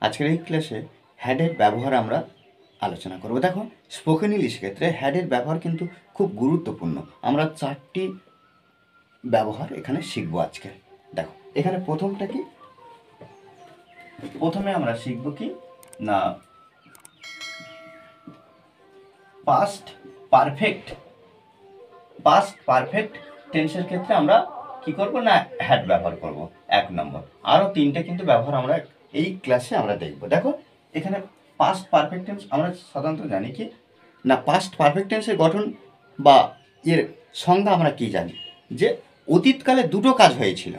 আজকের এই ক্লাসে হ্যাডের ব্যবহার আমরা আলোচনা করব। দেখো, স্পোকেন ইংলিশ ক্ষেত্রে হ্যাডের ব্যবহার কিন্তু খুব গুরুত্বপূর্ণ। আমরা 4টি ব্যবহার এখানে শিখবো আজকে। দেখো, এখানে প্রথমটা কি, প্রথমে আমরা শিখব কি না পাস্ট পারফেক্ট। পাস্ট পারফেক্ট টেন্সের ক্ষেত্রে আমরা কি করব না হ্যাড ব্যবহার করব 1 নম্বর। আরও 3টে কিন্তু ব্যবহার আমরা এই ক্লাসে আমরা দেখব। দেখো, এখানে পাস্ট পারফেক্ট টেন্স আমরা সাধারণত জানি কি না, পাস্ট পারফেক্ট টেন্সের গঠন বা এর সংজ্ঞা আমরা কি জানি, যে অতীতকালে দুটো কাজ হয়েছিল,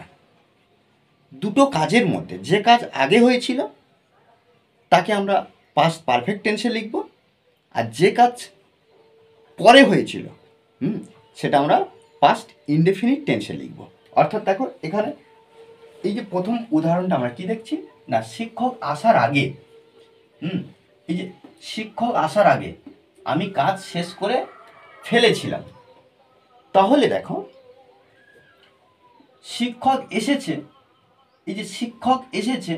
দুটো কাজের মধ্যে যে কাজ আগে হয়েছিল তাকে আমরা পাস্ট পারফেক্ট টেন্সে লিখব, আর যে কাজ পরে হয়েছিল সেটা আমরা পাস্ট ইনডেফিনিট টেন্সে লিখব। অর্থাৎ দেখো, এখানে এই যে প্রথম উদাহরণটা আমরা কি দেখছি না, শিক্ষক আসার আগে, এই যে শিক্ষক আসার আগে আমি কাজ শেষ করে ফেলেছিলাম। তাহলে দেখো, শিক্ষক এসেছে, এই যে শিক্ষক এসেছে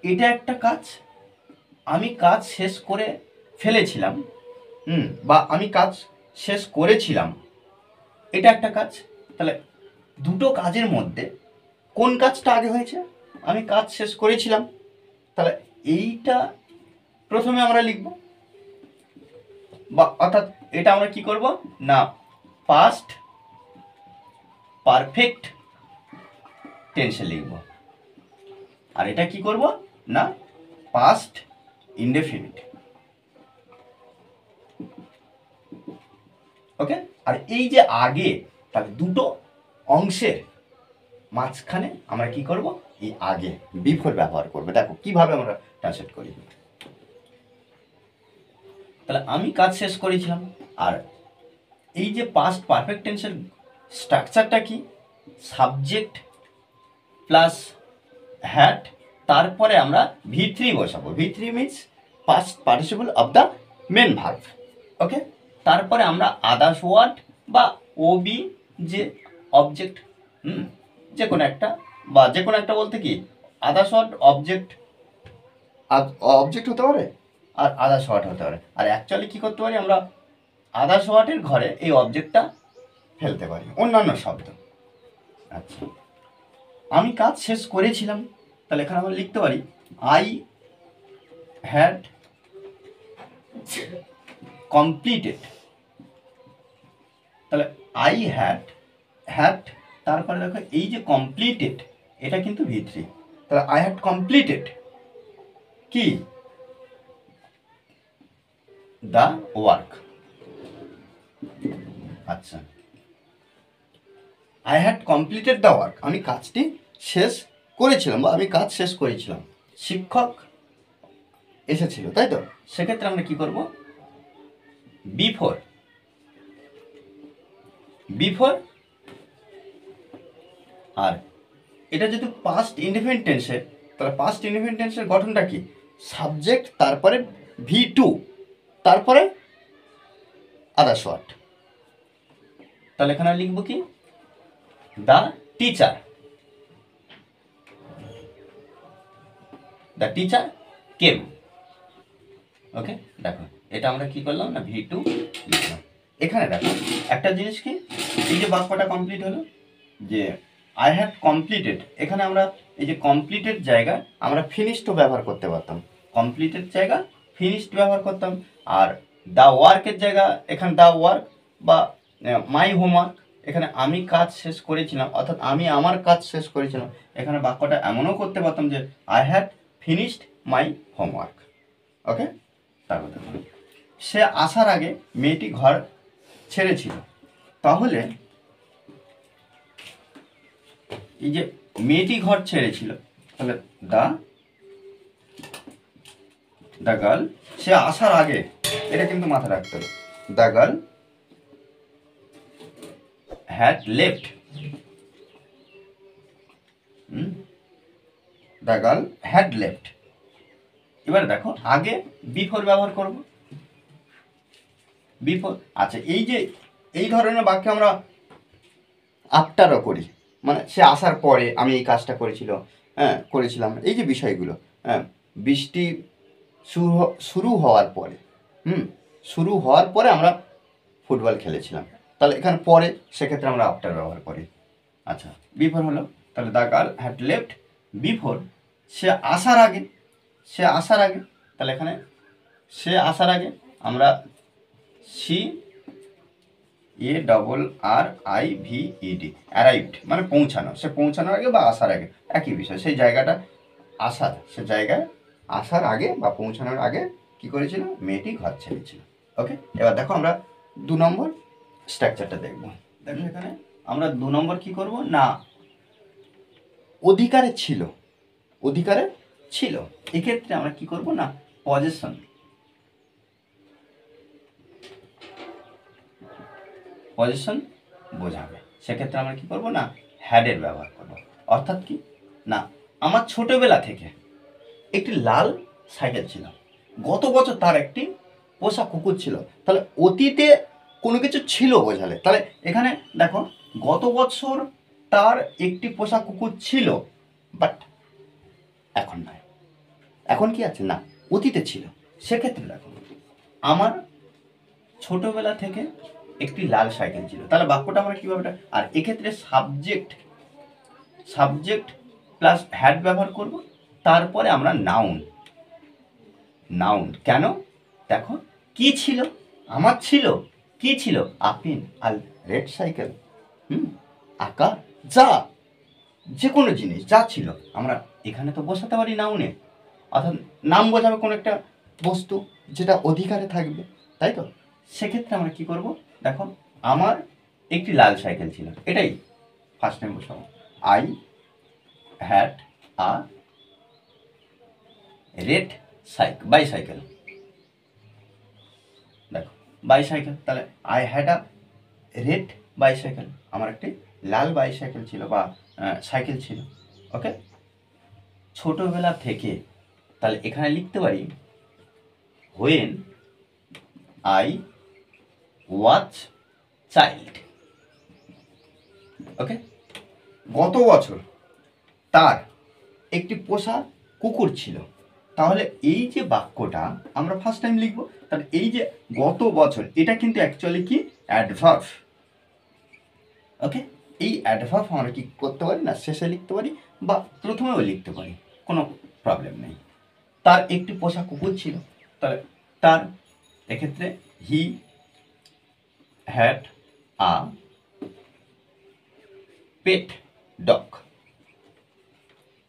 এটা একটা কাজ, আমি কাজ শেষ করে ফেলেছিলাম বা আমি কাজ শেষ করেছিলাম এটা একটা কাজ। তাহলে দুটো কাজের মধ্যে কোন কাজটা আগে হয়েছে, আমি কাজ শেষ করেছিলাম, তাহলে এইটা প্রথমে আমরা লিখব, বা অর্থাৎ এটা আমরা কি করব না পাস্ট পারফেক্ট টেন্সে লিখব, আর এটা কি করব না পাস্ট ইনডেফিনিট। ওকে, আর এই যে আগে, তাহলে দুটো অংশের মাঝখানে আমরা কি করব, এই আগে বিফোর ব্যবহার করব। দেখো কিভাবে আমরা ট্রান্সলেট করি। তাহলে আমি কাজ শেষ করেছিলাম, আর এই যে পাস্ট পারফেক্ট টেন্সের স্ট্রাকচারটা কি, সাবজেক্ট প্লাস হ্যাড, তারপরে আমরা V3 বসাবো। V3 means past participle of the main verb. Okay, তারপরে আমরা আদার্স ওয়ার্ড বা ওবি যে অবজেক্ট, যে কোনো একটা, বা যে কোনো একটা বলতে কি আদার্স ওয়ার্ড অবজেক্ট, অবজেক্ট হতে পারে আর আদার্স ওয়ার্ড হতে পারে। আর অ্যাকচুয়ালি কী করতে পারি, আমরা আদার্স ওয়ার্ডের ঘরে এই অবজেক্টটা ফেলতে পারি, অন্যান্য শব্দ। আচ্ছা, আমি কাজ শেষ করেছিলাম, তাহলে এখানে আমরা লিখতে পারি আই হ্যাড কমপ্লিটেড। তাহলে আই হ্যাড তারপরে দেখো এই যে কমপ্লিটেড, এটা কিন্তু V3। তাহলে আই হ্যাড কমপ্লিটেড কি দ্য ওয়ার্ক। আচ্ছা, I had completed the work, আমি কাজটি শেষ করেছিলাম বা আমি কাজ শেষ করেছিলাম। শিক্ষক এসেছিল, তাই তো, সেক্ষেত্রে আমরা কি করব, বিফোর আর এটা যেহেতু পাস্ট ইনডেফিনিট টেন্সের, তাহলে পাস্ট ইনডেফিনিট টেন্সের গঠনটা কি, সাবজেক্ট তারপরে V2 তারপরে আদার্স ওয়ার্ড। তাহলে এখানে লিখব কি দ্য টিচার কেম। ওকে, দেখো এটা আমরা কি করলাম না V2 লিখলাম। এখানে দেখো একটা জিনিস কি, এই যে বাক্যটা কমপ্লিট হলো, যে আই হ্যাড কমপ্লিটেড, এখানে আমরা এই যে কমপ্লিটেড জায়গায় আমরা ফিনিশডও ব্যবহার করতে পারতাম, কমপ্লিটেড জায়গা ফিনিশড ব্যবহার করতাম। আর দ্য ওয়ার্কের জায়গা এখানে দ্য ওয়ার্ক বা মাই হোমওয়ার্ক, এখানে আমি কাজ শেষ করেছিলাম, অর্থাৎ আমি আমার কাজ শেষ করেছিলাম। এখানে বাক্যটা এমনও করতে পারতাম যে I had finished my homework. Okay, তারপর সে আসার আগে মেয়েটি ঘর ছেড়েছিল, তাহলে এই যে মেয়েটি ঘর ছেড়েছিল, তাহলে দ্য গার্ল, সে আসার আগে, এটা কিন্তু মাথায় রাখতে হবে, the girl had left, the girl had left. এবার দেখো আগে বিফোর ব্যবহার করব, বিফোর। আচ্ছা, এই যে এই ধরনের বাক্যে আমরা আফটারও করি, মানে সে আসার পরে আমি এই কাজটা করেছিলাম, এই যে বিষয়গুলো, বৃষ্টি শুরু হওয়ার পরে, শুরু হওয়ার পরে আমরা ফুটবল খেলেছিলাম, তাহলে এখানে পরে, সেক্ষেত্রে আমরা আফটার ব্যবহার করি। আচ্ছা, বিফোর হলো, তাহলে the girl had left before, সে আসার আগে, সে আসার আগে, তাহলে এখানে সে আসার আগে আমরা সি ARRIVED, অ্যারাইভড মানে পৌঁছানো, সে পৌঁছানোর আগে বা আসার আগে একই বিষয়, সেই জায়গাটা আসার, সে জায়গায় আসার আগে বা পৌঁছানোর আগে কি করেছিল, মেয়েটি ঘর ছেড়েছিল। ওকে, এবার দেখো আমরা 2 নম্বর স্ট্রাকচারটা দেখব। দেখো এখানে আমরা 2 নম্বর কি করব না, অধিকারে ছিল, অধিকারে ছিল, এক্ষেত্রে আমরা কি করব না, পজেশন, পজিশন বোঝাবে, সেক্ষেত্রে আমরা কি করব না, হ্যাডের ব্যবহার করব। অর্থাৎ কি না, আমার ছোটবেলা থেকে একটি লাল সাইকেল ছিল, গত বছর তার একটি পোষা কুকুর ছিল, তাহলে অতীতে কোনো কিছু ছিল বোঝালে, তাহলে এখানে দেখো গত বছর তার একটি পোষা কুকুর ছিল, বাট এখন নয়, এখন কি আছে না, অতীতে ছিল। সেক্ষেত্রে দেখো আমার ছোটবেলা থেকে একটি লাল সাইকেল ছিল, তাহলে বাক্যটা আমরা কীভাবে, আর এক্ষেত্রে সাবজেক্ট, সাবজেক্ট প্লাস হ্যাড ব্যবহার করব, তারপরে আমরা নাউন, নাউন কেন, দেখো কি ছিল, আমার ছিল, কি ছিল, আপিন আল রেড সাইকেল, আঁকা, যা, যে কোনো জিনিস যা ছিল আমরা এখানে তো বসাতে পারি নাউনে, অর্থাৎ নাম বোঝাবে কোনো একটা বস্তু যেটা অধিকারে থাকবে, তাই তো। সেক্ষেত্রে আমরা কি করব, দেখো আমার একটি লাল সাইকেল ছিল, এটাই ফার্স্ট টাইম বসাবো, I had a red bicycle, দেখো বাইসাইকেল, তাহলে I had a red bicycle, আমার একটি লাল বাইসাইকেল ছিল বা সাইকেল ছিল। ওকে, ছোটবেলা থেকে, তাহলে এখানে লিখতে পারি হোয়েন আই ওয়াচ চাইল্ড। ওকে, গত বছর তার একটি পোষা কুকুর ছিল, তাহলে এই যে বাক্যটা আমরা ফার্স্ট টাইম লিখব, তাহলে এই যে গত বছর, এটা কিন্তু অ্যাকচুয়ালি কি অ্যাডভার্ব। ওকে, এই অ্যাডভার্ব আমরা কি করতে পারি না, শেষে লিখতে পারি বা প্রথমেও লিখতে পারি, কোনো প্রবলেম নেই। তার একটি পোষা কুকুর ছিল, তাহলে তার, এক্ষেত্রে he had a pet dog,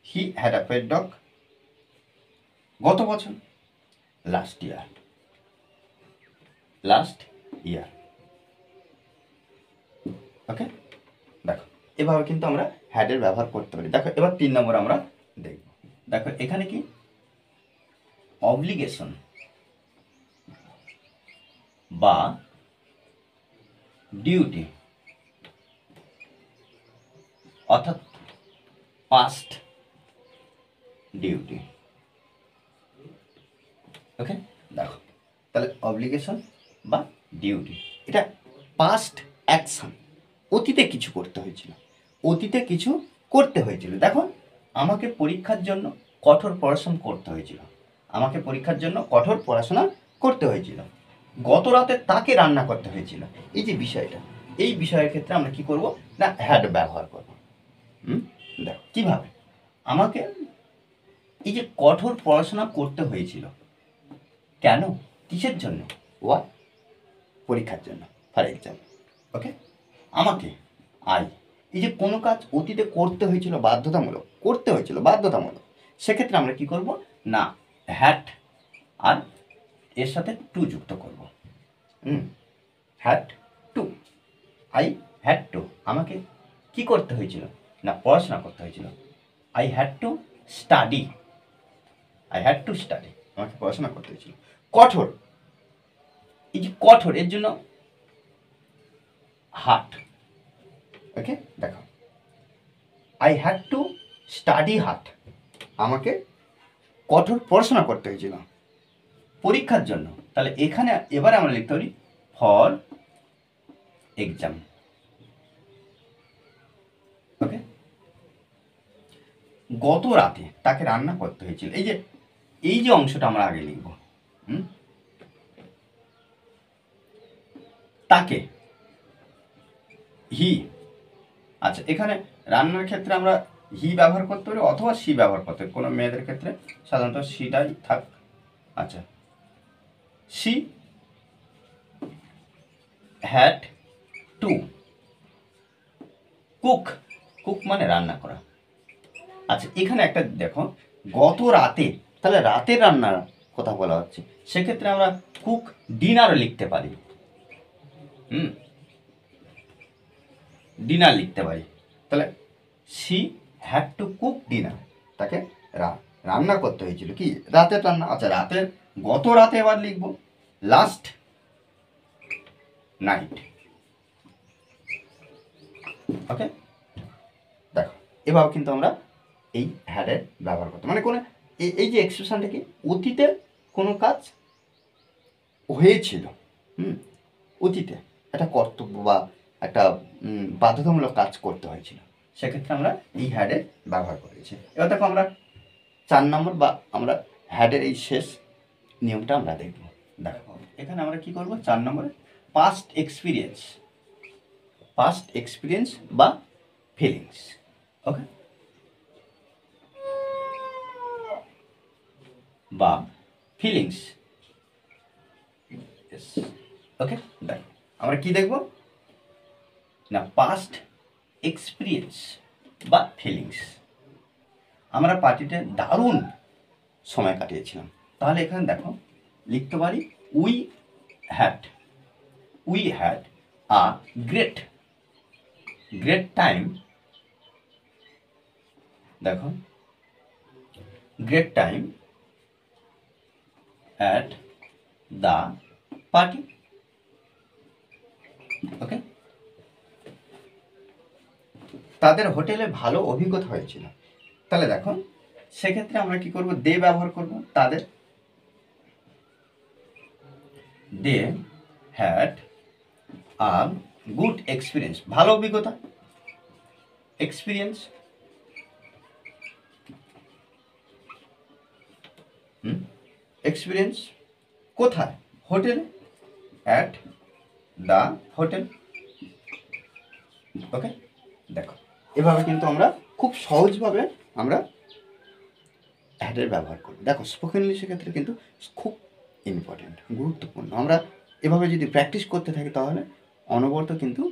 he had a pet dog, গত বছর, লাস্ট ইয়ার, লাস্ট ইয়ার। ওকে, দেখো এভাবে কিন্তু আমরা হ্যাডের ব্যবহার করতে পারি। দেখো এবার 3 নম্বর আমরা দেখব। দেখো এখানে কি অব্লিগেশন বা ডিউটি, অর্থাৎ পাস্ট ডিউটি। ওকে, দেখো তাহলে অব্লিগেশন বা ডিউটি, এটা পাস্ট অ্যাকশন, অতীতে কিছু করতে হয়েছিল, অতীতে কিছু করতে হয়েছিল। দেখো আমাকে পরীক্ষার জন্য কঠোর পড়াশোনা করতে হয়েছিল, আমাকে পরীক্ষার জন্য কঠোর পড়াশোনা করতে হয়েছিল, গত রাতে তাকে রান্না করতে হয়েছিল, এই যে বিষয়টা, এই বিষয়ের ক্ষেত্রে আমরা কি করব না, হ্যাড ব্যবহার করব। দেখো কীভাবে, আমাকে এই যে কঠোর পড়াশোনা করতে হয়েছিল, কেন, কিসের জন্য, ওয়াট, পরীক্ষার জন্য, ফর এক্সাম্পল। ওকে, আমাকে আই, এই যে কোনো কাজ অতীতে করতে হয়েছিল, বাধ্যতামূলক করতে হয়েছিল, বাধ্যতামূলক, সেক্ষেত্রে আমরা কি করব না, হ্যাড আর এর সাথে টু যুক্ত করব, had to, I had to, আমাকে কি করতে হয়েছিল না, পড়াশোনা করতে হয়েছিল, I had to study, I had to study, আমাকে পড়াশোনা করতে হয়েছিল। কঠোর, এই যে কঠোর, এর জন্য হার্ড। ওকে, দেখো I had to study hard, আমাকে কঠোর পড়াশোনা করতে হয়েছিল পরীক্ষার জন্য, তাহলে এখানে এবারে আমরা লিখতে পারি ফর এক্সাম। ওকে, গত রাতে তাকে রান্না করতে হয়েছিল, এই যে এই যে অংশটা আমরা আগে লিখব, তাকে, হি। আচ্ছা, এখানে রান্নার ক্ষেত্রে আমরা হি ব্যবহার করতে পারি অথবা সি ব্যবহার করতে পারি, কোনো মেয়েদের ক্ষেত্রে সাধারণত সিটাই থাক। আচ্ছা, she had to cook, cook মানে রান্না করা। আচ্ছা, এখানে একটা দেখো, গত রাতে, তাহলে রাতের রান্নার কথা বলা হচ্ছে, সেক্ষেত্রে আমরা কুক ডিনারও লিখতে পারি। ডিনার লিখতে পারি। তাহলে she had to cook dinner, তাকে রান্না করতে হয়েছিল কি, রাতের রান্না। আচ্ছা, রাতের, গত রাতে এবার লিখবো লাস্ট নাইট। ওকে, দেখো এভাবে কিন্তু আমরা এই হ্যাডের ব্যবহার করতাম, মানে কোনো এই যে এক্সপ্রেশনটা কি, অতীতে কোনো কাজ হয়েছিল, অতীতে একটা কর্তব্য বা একটা বাধ্যতামূলক কাজ করতে হয়েছিল, সেক্ষেত্রে আমরা এই হ্যাডের ব্যবহার করেছি। এবার দেখো আমরা 4 নম্বর বা আমরা হ্যাডের এই শেষ নিয়মটা আমরা দেখব। দেখো এখানে আমরা কি করব, 4 নম্বরে পাস্ট এক্সপিরিয়েন্স, পাস্ট এক্সপিরিয়েন্স বা ফিলিংস। ওকে, বা ফিলিংস। ওকে, দেখো আমরা কি দেখব না, পাস্ট এক্সপিরিয়েন্স বা ফিলিংস। আমরা পার্টিতে দারুণ সময় কাটিয়েছিলাম, তাহলে এখানে দেখো লিখতে পারি we had a great time. দেখো, great time at the party. Okay, তাদের হোটেলে ভালো অভিজ্ঞতা হয়েছিল। তাহলে দেখো সেক্ষেত্রে আমরা কি করব, দে ব্যবহার করব, তাদের, they had a good experience, ভালো অভিজ্ঞতা, এক্সপিরিয়েন্স। এক্সপিরিয়েন্স কোথায়, হোটেলে, অ্যাট দ্য হোটেল। ওকে, দেখো এভাবে কিন্তু আমরা খুব সহজভাবে আমরা হ্যাডের ব্যবহার করব। দেখো স্পোকেন ইংলিশের ক্ষেত্রে কিন্তু খুব ইম্পর্টেন্ট, গুরুত্বপূর্ণ। আমরা এভাবে যদি প্র্যাকটিস করতে থাকি তাহলে অনবরত কিন্তু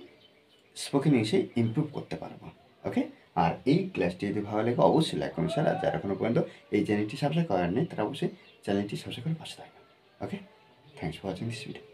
স্পোকেন ইংলিশে ইমপ্রুভ করতে পারবো। ওকে, আর এই ক্লাসটি যদি ভালো লাগে অবশ্যই লাইক করুন স্যার, আর যারা এখনো পর্যন্ত এই চ্যানেলটি সাবস্ক্রাইব করার নেই তারা অবশ্যই চ্যানেলটি সাবস্ক্রাইব করে পাশে থাকবেন। Okay, thanks for watching this video.